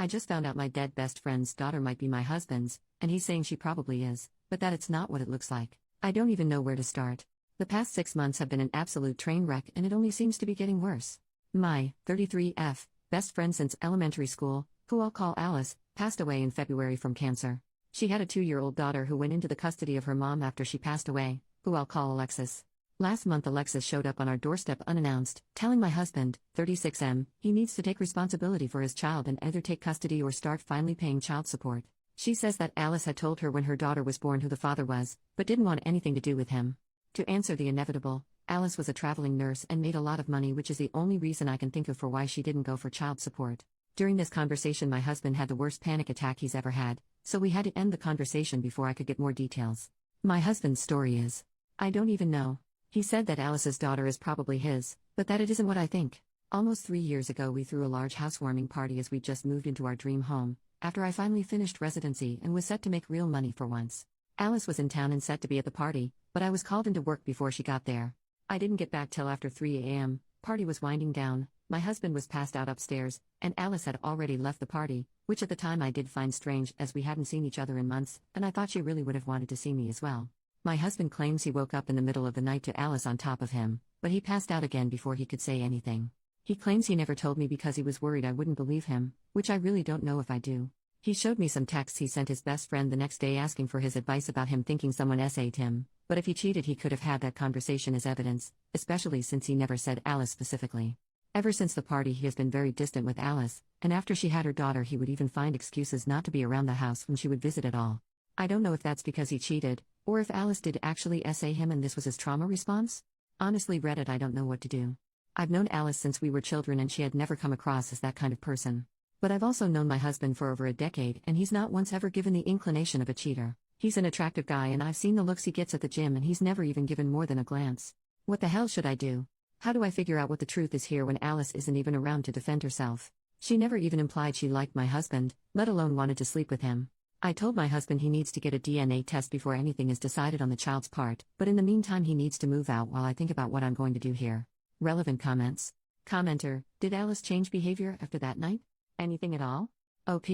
I just found out my dead best friend's daughter might be my husband's, and he's saying she probably is, but that it's not what it looks like. I don't even know where to start. The past 6 months have been an absolute train wreck and it only seems to be getting worse. My 33F best friend since elementary school, who I'll call Alice, passed away in February from cancer. She had a 2-year-old daughter who went into the custody of her mom after she passed away, who I'll call Alexis. Last month Alexis showed up on our doorstep unannounced, telling my husband, 36M, he needs to take responsibility for his child and either take custody or start finally paying child support. She says that Alice had told her when her daughter was born who the father was, but didn't want anything to do with him. To answer the inevitable, Alice was a traveling nurse and made a lot of money, which is the only reason I can think of for why she didn't go for child support. During this conversation my husband had the worst panic attack he's ever had, so we had to end the conversation before I could get more details. My husband's story is, I don't even know. He said that Alice's daughter is probably his, but that it isn't what I think. Almost 3 years ago we threw a large housewarming party as we just moved into our dream home, after I finally finished residency and was set to make real money for once. Alice was in town and set to be at the party, but I was called into work before she got there. I didn't get back till after 3 a.m., party was winding down, my husband was passed out upstairs, and Alice had already left the party, which at the time I did find strange as we hadn't seen each other in months, and I thought she really would have wanted to see me as well. My husband claims he woke up in the middle of the night to Alice on top of him, but he passed out again before he could say anything. He claims he never told me because he was worried I wouldn't believe him, which I really don't know if I do. He showed me some texts he sent his best friend the next day asking for his advice about him thinking someone SA'd him, but if he cheated he could have had that conversation as evidence, especially since he never said Alice specifically. Ever since the party he has been very distant with Alice, and after she had her daughter he would even find excuses not to be around the house when she would visit at all. I don't know if that's because he cheated, or if Alice did actually SA him and this was his trauma response? Honestly Reddit, I don't know what to do. I've known Alice since we were children and she had never come across as that kind of person. But I've also known my husband for over a decade and he's not once ever given the inclination of a cheater. He's an attractive guy and I've seen the looks he gets at the gym and he's never even given more than a glance. What the hell should I do? How do I figure out what the truth is here when Alice isn't even around to defend herself? She never even implied she liked my husband, let alone wanted to sleep with him. I told my husband he needs to get a DNA test before anything is decided on the child's part, but in the meantime he needs to move out while I think about what I'm going to do here. Relevant comments. Commenter, did Alice change behavior after that night? Anything at all? OP,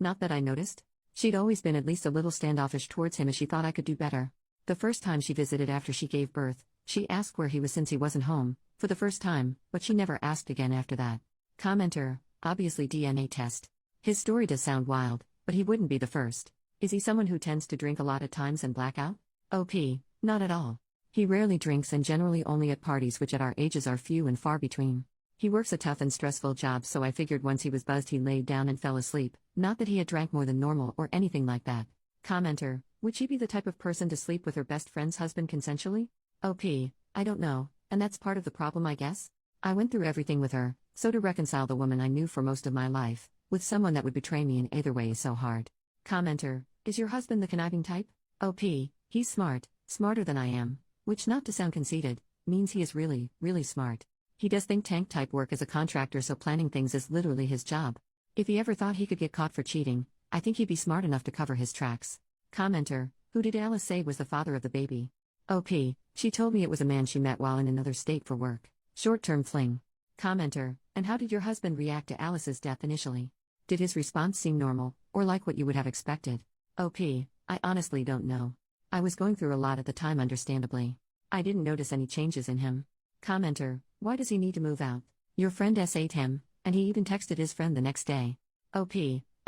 not that I noticed. She'd always been at least a little standoffish towards him as she thought I could do better. The first time she visited after she gave birth, she asked where he was since he wasn't home, for the first time, but she never asked again after that. Commenter, obviously DNA test. His story does sound wild, but he wouldn't be the first. Is he someone who tends to drink a lot at times and black out? OP, not at all. He rarely drinks and generally only at parties, which at our ages are few and far between. He works a tough and stressful job, so I figured once he was buzzed he laid down and fell asleep, not that he had drank more than normal or anything like that. Commenter, would she be the type of person to sleep with her best friend's husband consensually? OP, I don't know, and that's part of the problem I guess. I went through everything with her, so to reconcile the woman I knew for most of my life with someone that would betray me in either way is so hard. Commenter, is your husband the conniving type? OP, he's smart, smarter than I am, which, not to sound conceited, means he is really, really smart. He does think tank type work as a contractor, so planning things is literally his job. If he ever thought he could get caught for cheating, I think he'd be smart enough to cover his tracks. Commenter, who did Alice say was the father of the baby? OP, she told me it was a man she met while in another state for work. Short-term fling. Commenter, and how did your husband react to Alice's death initially? Did his response seem normal, or like what you would have expected? OP, I honestly don't know. I was going through a lot at the time, understandably. I didn't notice any changes in him. Commenter, why does he need to move out? Your friend SA'd him, and he even texted his friend the next day. OP,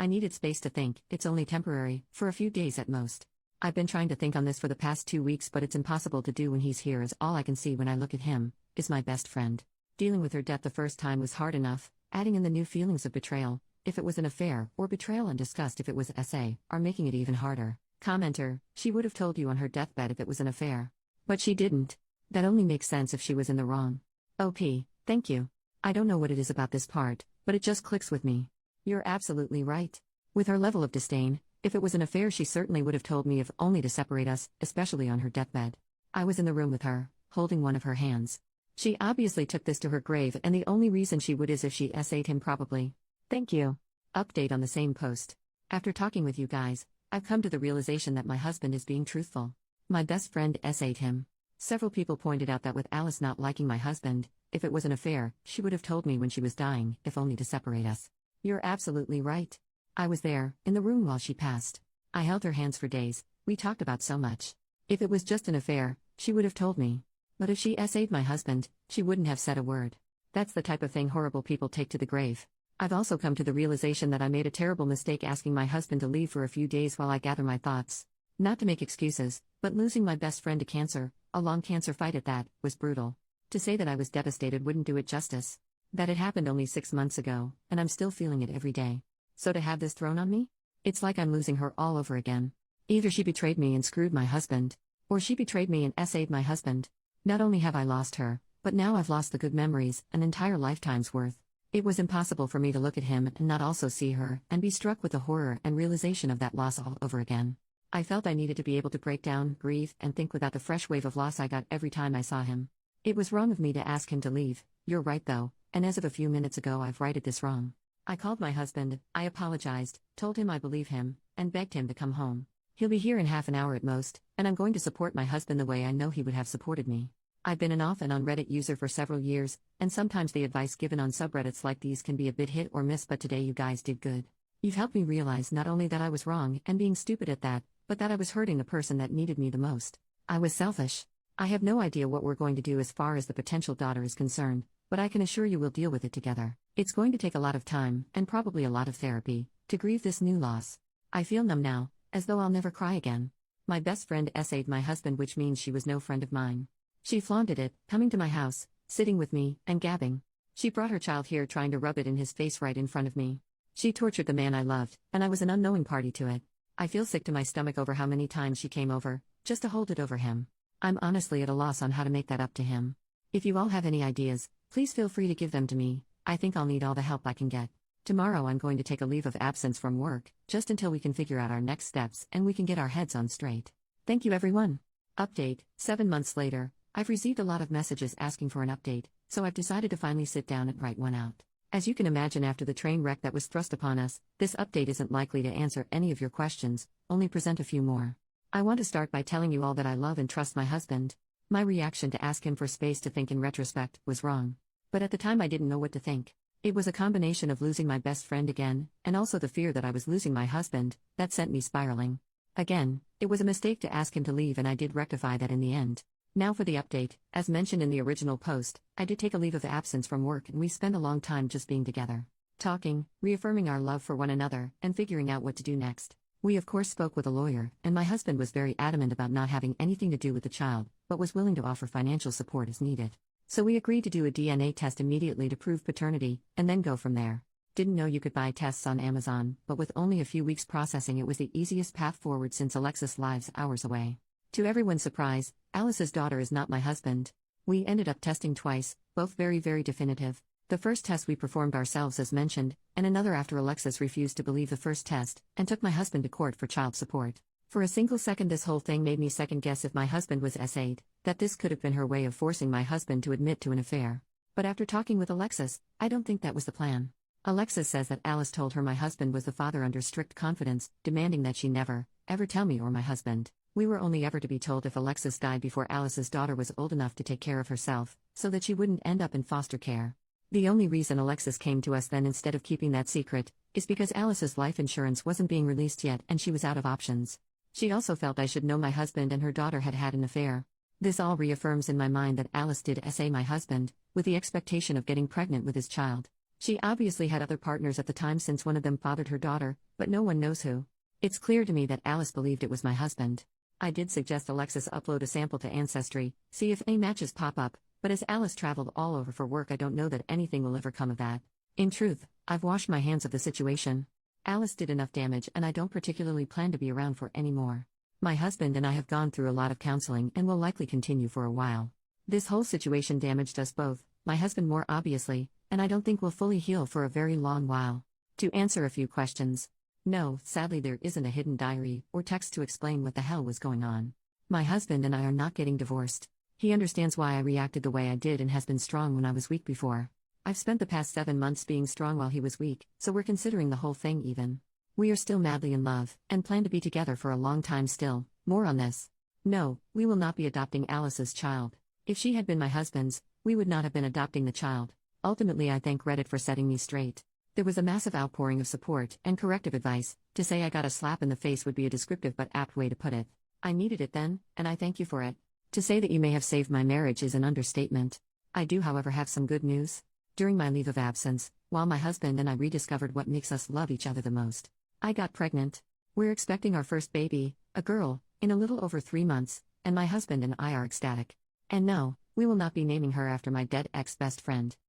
I needed space to think, it's only temporary, for a few days at most. I've been trying to think on this for the past 2 weeks, but it's impossible to do when he's here, as all I can see when I look at him is my best friend. Dealing with her death the first time was hard enough, adding in the new feelings of betrayal, if it was an affair, or betrayal and disgust if it was SA, are making it even harder. Commenter, she would have told you on her deathbed if it was an affair. But she didn't. That only makes sense if she was in the wrong. OP, thank you. I don't know what it is about this part, but it just clicks with me. You're absolutely right. With her level of disdain, if it was an affair she certainly would have told me, if only to separate us, especially on her deathbed. I was in the room with her, holding one of her hands. She obviously took this to her grave, and the only reason she would is if she SA'd him probably. Thank you. Update on the same post. After talking with you guys, I've come to the realization that my husband is being truthful. My best friend SA'd him. Several people pointed out that with Alice not liking my husband, if it was an affair, she would have told me when she was dying, if only to separate us. You're absolutely right. I was there, in the room while she passed. I held her hands for days, we talked about so much. If it was just an affair, she would have told me. But if she essayed my husband, she wouldn't have said a word. That's the type of thing horrible people take to the grave. I've also come to the realization that I made a terrible mistake asking my husband to leave for a few days while I gather my thoughts. Not to make excuses, but losing my best friend to cancer, a long cancer fight at that, was brutal. To say that I was devastated wouldn't do it justice. That it happened only 6 months ago, and I'm still feeling it every day. So to have this thrown on me? It's like I'm losing her all over again. Either she betrayed me and screwed my husband, or she betrayed me and essayed my husband. Not only have I lost her, but now I've lost the good memories, an entire lifetime's worth. It was impossible for me to look at him and not also see her, and be struck with the horror and realization of that loss all over again. I felt I needed to be able to break down, grieve, and think without the fresh wave of loss I got every time I saw him. It was wrong of me to ask him to leave, you're right though, and as of a few minutes ago I've righted this wrong. I called my husband, I apologized, told him I believe him, and begged him to come home. He'll be here in half an hour at most, and I'm going to support my husband the way I know he would have supported me. I've been an off and on Reddit user for several years, and sometimes the advice given on subreddits like these can be a bit hit or miss, but today you guys did good. You've helped me realize not only that I was wrong and being stupid at that, but that I was hurting the person that needed me the most. I was selfish. I have no idea what we're going to do as far as the potential daughter is concerned, but I can assure you we'll deal with it together. It's going to take a lot of time, and probably a lot of therapy, to grieve this new loss. I feel numb now, as though I'll never cry again. My best friend essayed my husband, which means she was no friend of mine. She flaunted it, coming to my house, sitting with me, and gabbing. She brought her child here trying to rub it in his face right in front of me. She tortured the man I loved, and I was an unknowing party to it. I feel sick to my stomach over how many times she came over, just to hold it over him. I'm honestly at a loss on how to make that up to him. If you all have any ideas, please feel free to give them to me. I think I'll need all the help I can get. Tomorrow I'm going to take a leave of absence from work, just until we can figure out our next steps and we can get our heads on straight. Thank you everyone. Update, 7 months later. I've received a lot of messages asking for an update, so I've decided to finally sit down and write one out. As you can imagine, after the train wreck that was thrust upon us, this update isn't likely to answer any of your questions, only present a few more. I want to start by telling you all that I love and trust my husband. My reaction to ask him for space to think in retrospect was wrong. But at the time I didn't know what to think. It was a combination of losing my best friend again, and also the fear that I was losing my husband, that sent me spiraling. Again, it was a mistake to ask him to leave, and I did rectify that in the end. Now for the update. As mentioned in the original post, I did take a leave of absence from work, and we spent a long time just being together. Talking, reaffirming our love for one another, and figuring out what to do next. We of course spoke with a lawyer, and my husband was very adamant about not having anything to do with the child, but was willing to offer financial support as needed. So we agreed to do a DNA test immediately to prove paternity, and then go from there. Didn't know you could buy tests on Amazon, but with only a few weeks processing it was the easiest path forward since Alexis lives hours away. To everyone's surprise, Alice's daughter is not my husband. We ended up testing twice, both very definitive. The first test we performed ourselves as mentioned, and another after Alexis refused to believe the first test, and took my husband to court for child support. For a single second this whole thing made me second guess if my husband was essayed, that this could have been her way of forcing my husband to admit to an affair. But after talking with Alexis, I don't think that was the plan. Alexis says that Alice told her my husband was the father under strict confidence, demanding that she never, ever tell me or my husband. We were only ever to be told if Alexis died before Alice's daughter was old enough to take care of herself, so that she wouldn't end up in foster care. The only reason Alexis came to us then instead of keeping that secret, is because Alice's life insurance wasn't being released yet and she was out of options. She also felt I should know my husband and her daughter had had an affair. This all reaffirms in my mind that Alice did essay my husband, with the expectation of getting pregnant with his child. She obviously had other partners at the time since one of them fathered her daughter, but no one knows who. It's clear to me that Alice believed it was my husband. I did suggest Alexis upload a sample to Ancestry, see if any matches pop up, but as Alice traveled all over for work I don't know that anything will ever come of that. In truth, I've washed my hands of the situation. Alice did enough damage and I don't particularly plan to be around for any more. My husband and I have gone through a lot of counseling and will likely continue for a while. This whole situation damaged us both, my husband more obviously, and I don't think we'll fully heal for a very long while. To answer a few questions. No, sadly there isn't a hidden diary or text to explain what the hell was going on. My husband and I are not getting divorced. He understands why I reacted the way I did and has been strong when I was weak before. I've spent the past 7 months being strong while he was weak, so we're considering the whole thing even. We are still madly in love, and plan to be together for a long time still. More on this. No, we will not be adopting Alice's child. If she had been my husband's, we would not have been adopting the child. Ultimately I thank Reddit for setting me straight. There was a massive outpouring of support and corrective advice. To say I got a slap in the face would be a descriptive but apt way to put it. I needed it then, and I thank you for it. To say that you may have saved my marriage is an understatement. I do, however, have some good news. During my leave of absence, while my husband and I rediscovered what makes us love each other the most, I got pregnant. We're expecting our first baby, a girl, in a little over 3 months, and my husband and I are ecstatic. And no, we will not be naming her after my dead ex-best friend.